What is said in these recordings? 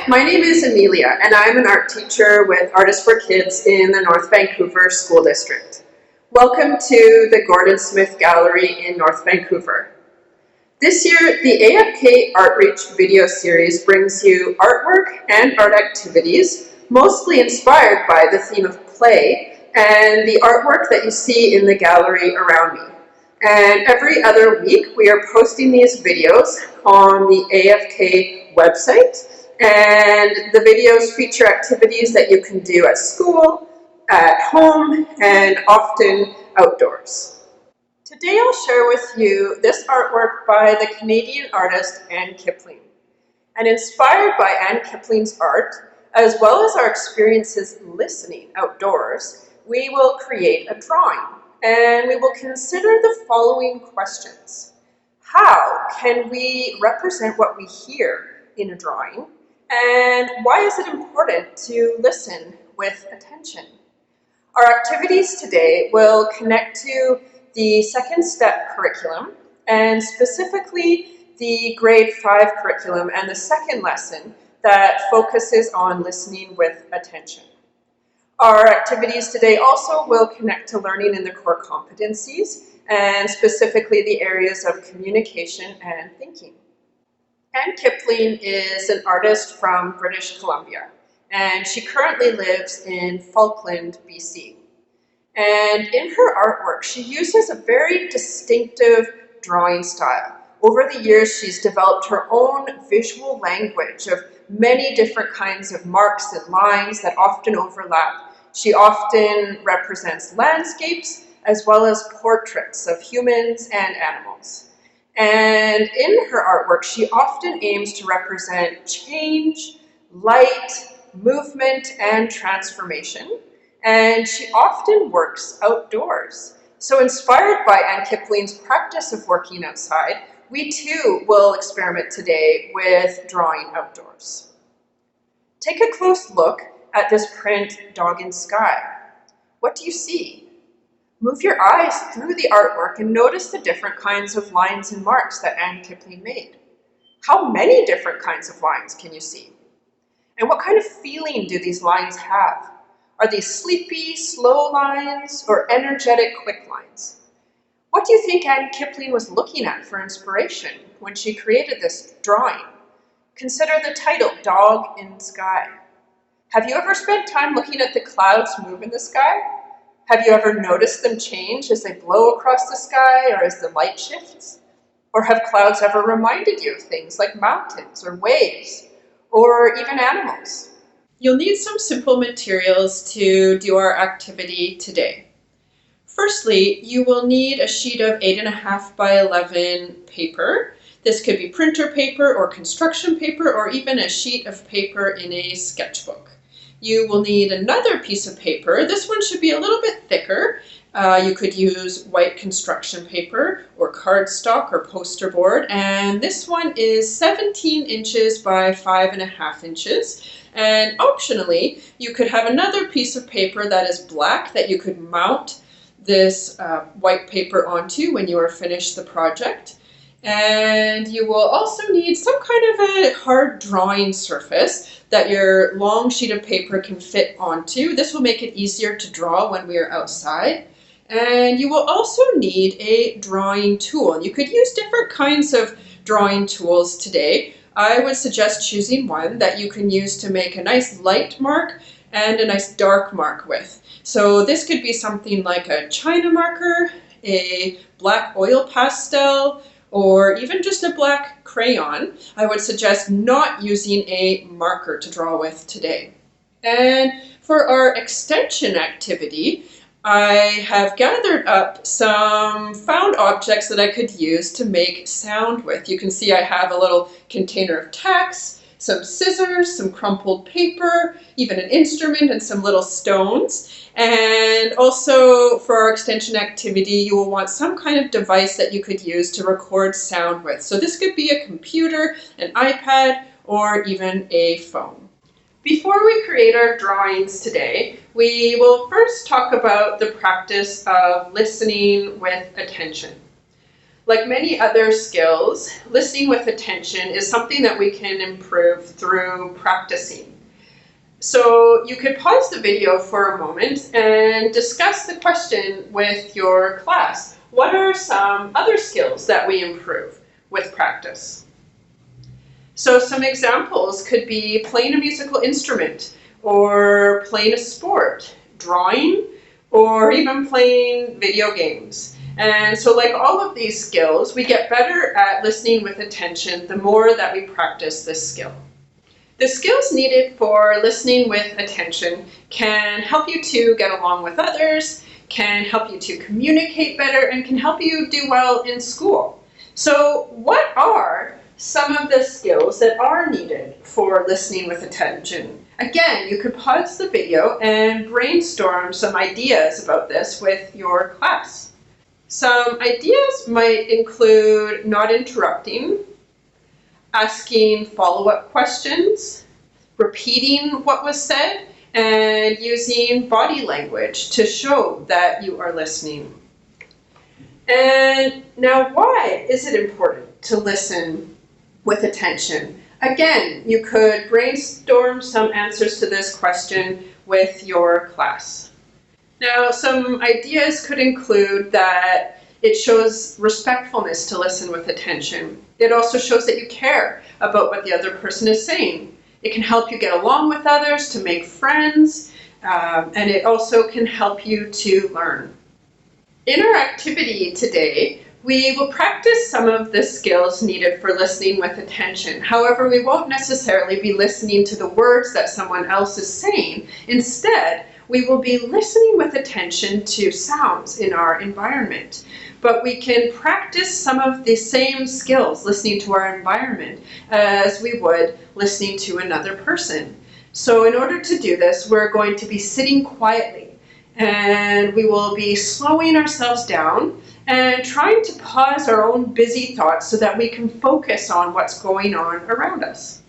Hi, my name is Amelia, and I'm an art teacher with Artists for Kids in the North Vancouver School District. Welcome to the Gordon Smith Gallery in North Vancouver. This year, the AFK ArtReach video series brings you artwork and art activities, mostly inspired by the theme of play and the artwork that you see in the gallery around me. And every other week, we are posting these videos on the AFK website, and the videos feature activities that you can do at school, at home, and often outdoors. Today I'll share with you this artwork by the Canadian artist Anne Kipling. And inspired by Anne Kipling's art, as well as our experiences listening outdoors, we will create a drawing, and we will consider the following questions. How can we represent what we hear in a drawing? And why is it important to listen with attention? Our activities today will connect to the second step curriculum, and specifically the grade 5 curriculum and the second lesson that focuses on listening with attention. Our activities today also will connect to learning in the core competencies, and specifically the areas of communication and thinking. Anne Kipling is an artist from British Columbia, and she currently lives in Falkland, BC. And in her artwork, she uses a very distinctive drawing style. Over the years, she's developed her own visual language of many different kinds of marks and lines that often overlap. She often represents landscapes as well as portraits of humans and animals. And in her artwork, she often aims to represent change, light, movement, and transformation. And she often works outdoors. So inspired by Anne Kipling's practice of working outside, we too will experiment today with drawing outdoors. Take a close look at this print, Dog in Sky. What do you see? Move your eyes through the artwork and notice the different kinds of lines and marks that Anne Kipling made. How many different kinds of lines can you see? And what kind of feeling do these lines have? Are these sleepy, slow lines or energetic, quick lines? What do you think Anne Kipling was looking at for inspiration when she created this drawing? Consider the title, Dog in Sky. Have you ever spent time looking at the clouds move in the sky? Have you ever noticed them change as they blow across the sky or as the light shifts? Or have clouds ever reminded you of things like mountains or waves or even animals? You'll need some simple materials to do our activity today. Firstly, you will need a sheet of 8.5 by 11 paper. This could be printer paper or construction paper or even a sheet of paper in a sketchbook. You will need another piece of paper. This one should be a little bit thicker. You could use white construction paper or cardstock or poster board. And this one is 17 inches by 5.5 inches. And optionally, you could have another piece of paper that is black that you could mount this white paper onto when you are finished the project. And you will also need some kind of a hard drawing surface that your long sheet of paper can fit onto. This will make it easier to draw when we are outside. And you will also need a drawing tool. You could use different kinds of drawing tools today. I would suggest choosing one that you can use to make a nice light mark and a nice dark mark with. So this could be something like a China marker, a black oil pastel, or even just a black crayon. I would suggest not using a marker to draw with today. And for our extension activity, I have gathered up some found objects that I could use to make sound with. You can see I have a little container of tacks, some scissors, some crumpled paper, even an instrument and some little stones. And also for our extension activity, you will want some kind of device that you could use to record sound with. So this could be a computer, an iPad, or even a phone. Before we create our drawings today, we will first talk about the practice of listening with attention. Like many other skills, listening with attention is something that we can improve through practicing. So you could pause the video for a moment and discuss the question with your class. What are some other skills that we improve with practice? So some examples could be playing a musical instrument, or playing a sport, drawing, or even playing video games. And so like all of these skills, we get better at listening with attention the more that we practice this skill. The skills needed for listening with attention can help you to get along with others, can help you to communicate better, and can help you do well in school. So what are some of the skills that are needed for listening with attention? Again, you could pause the video and brainstorm some ideas about this with your class. Some ideas might include not interrupting, asking follow-up questions, repeating what was said, and using body language to show that you are listening. And now, why is it important to listen with attention? Again, you could brainstorm some answers to this question with your class. Now, some ideas could include that it shows respectfulness to listen with attention. It also shows that you care about what the other person is saying. It can help you get along with others, to make friends, and it also can help you to learn. In our activity today, we will practice some of the skills needed for listening with attention. However, we won't necessarily be listening to the words that someone else is saying. Instead, we will be listening with attention to sounds in our environment. But we can practice some of the same skills listening to our environment as we would listening to another person. So in order to do this, we're going to be sitting quietly, and we will be slowing ourselves down and trying to pause our own busy thoughts so that we can focus on what's going on around us.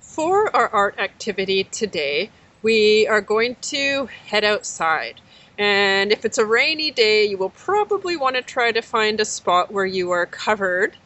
For our art activity today, we are going to head outside. And if it's a rainy day, you will probably want to try to find a spot where you are covered.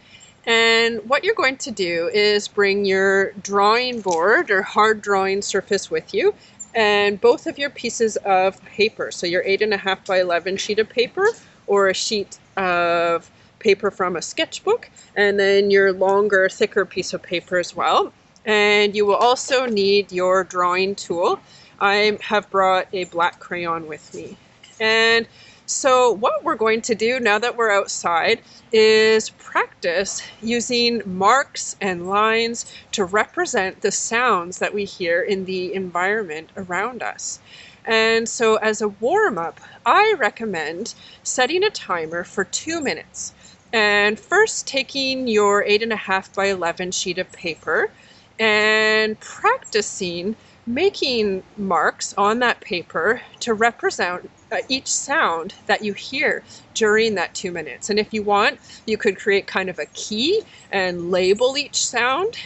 And what you're going to do is bring your drawing board or hard drawing surface with you, and both of your pieces of paper. So your 8.5 by 11 sheet of paper, or a sheet of paper from a sketchbook, and then your longer, thicker piece of paper as well. And you will also need your drawing tool. I have brought a black crayon with me. And so what we're going to do now that we're outside is practice using marks and lines to represent the sounds that we hear in the environment around us. And so as a warm-up, I recommend setting a timer for 2 minutes. And first taking your 8.5 by 11 sheet of paper and practicing making marks on that paper to represent each sound that you hear during that 2 minutes. And if you want, you could create kind of a key and label each sound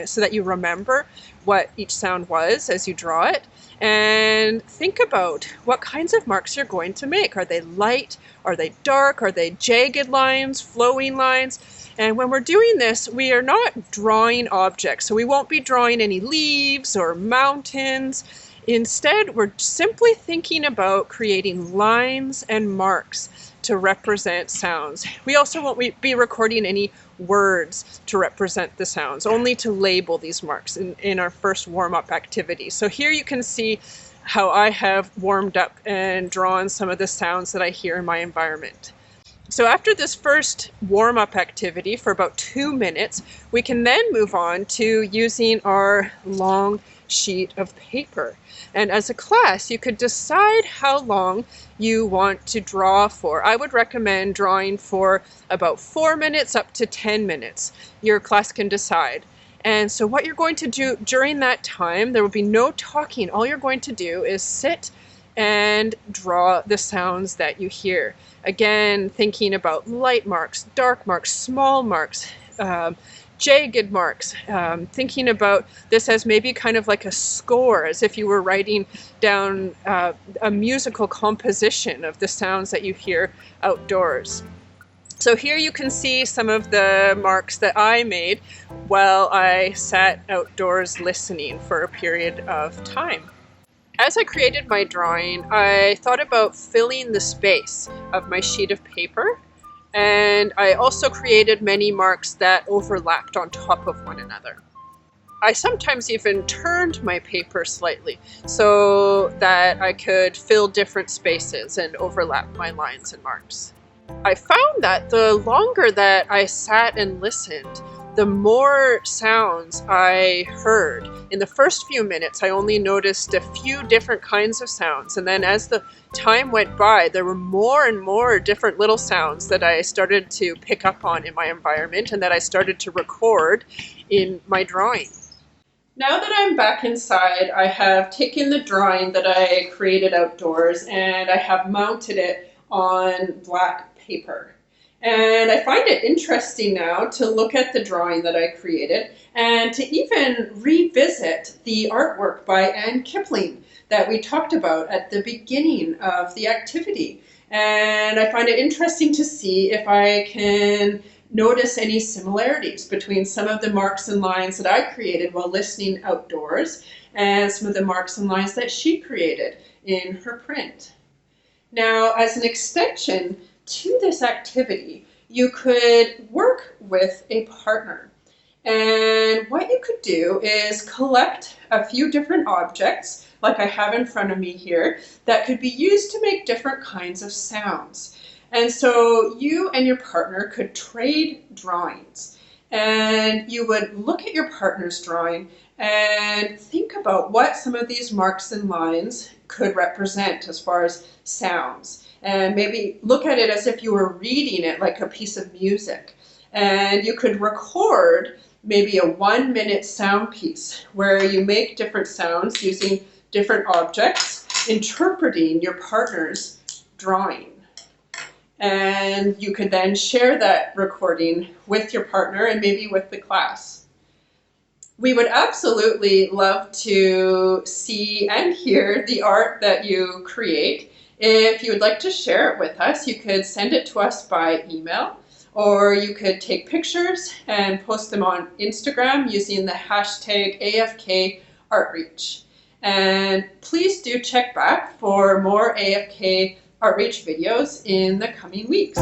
so that you remember what each sound was as you draw it. And think about what kinds of marks you're going to make. Are they light? Are they dark? Are they jagged lines, flowing lines? And when we're doing this, we are not drawing objects. So we won't be drawing any leaves or mountains. Instead, we're simply thinking about creating lines and marks to represent sounds. We also won't be recording any words to represent the sounds, only to label these marks in our first warm-up activity. So here you can see how I have warmed up and drawn some of the sounds that I hear in my environment. So after this first warm-up activity for about 2 minutes, we can then move on to using our long sheet of paper. And as a class, you could decide how long you want to draw for. I would recommend drawing for about 4 minutes up to 10 minutes. Your class can decide. And so what you're going to do during that time, there will be no talking. All you're going to do is sit and draw the sounds that you hear. Again, thinking about light marks, dark marks, small marks, jagged marks, thinking about this as maybe kind of like a score, as if you were writing down a musical composition of the sounds that you hear outdoors. So here you can see some of the marks that I made while I sat outdoors listening for a period of time. As I created my drawing, I thought about filling the space of my sheet of paper, and I also created many marks that overlapped on top of one another. I sometimes even turned my paper slightly so that I could fill different spaces and overlap my lines and marks. I found that the longer that I sat and listened, the more sounds I heard. In the first few minutes, I only noticed a few different kinds of sounds, and then as the time went by, there were more and more different little sounds that I started to pick up on in my environment and that I started to record in my drawing. Now that I'm back inside, I have taken the drawing that I created outdoors and I have mounted it on black paper. And I find it interesting now to look at the drawing that I created and to even revisit the artwork by Anne Kipling that we talked about at the beginning of the activity. And I find it interesting to see if I can notice any similarities between some of the marks and lines that I created while listening outdoors and some of the marks and lines that she created in her print. Now, as an extension to this activity, you could work with a partner. And what you could do is collect a few different objects, like I have in front of me here, that could be used to make different kinds of sounds. And so you and your partner could trade drawings, and you would look at your partner's drawing and think about what some of these marks and lines could represent as far as sounds. And maybe look at it as if you were reading it like a piece of music. And you could record maybe a 1-minute sound piece where you make different sounds using different objects, interpreting your partner's drawing. And you could then share that recording with your partner and maybe with the class. We would absolutely love to see and hear the art that you create. If you would like to share it with us, you could send it to us by email, or you could take pictures and post them on Instagram using the hashtag AFK ArtReach. And please do check back for more AFK ArtReach videos in the coming weeks.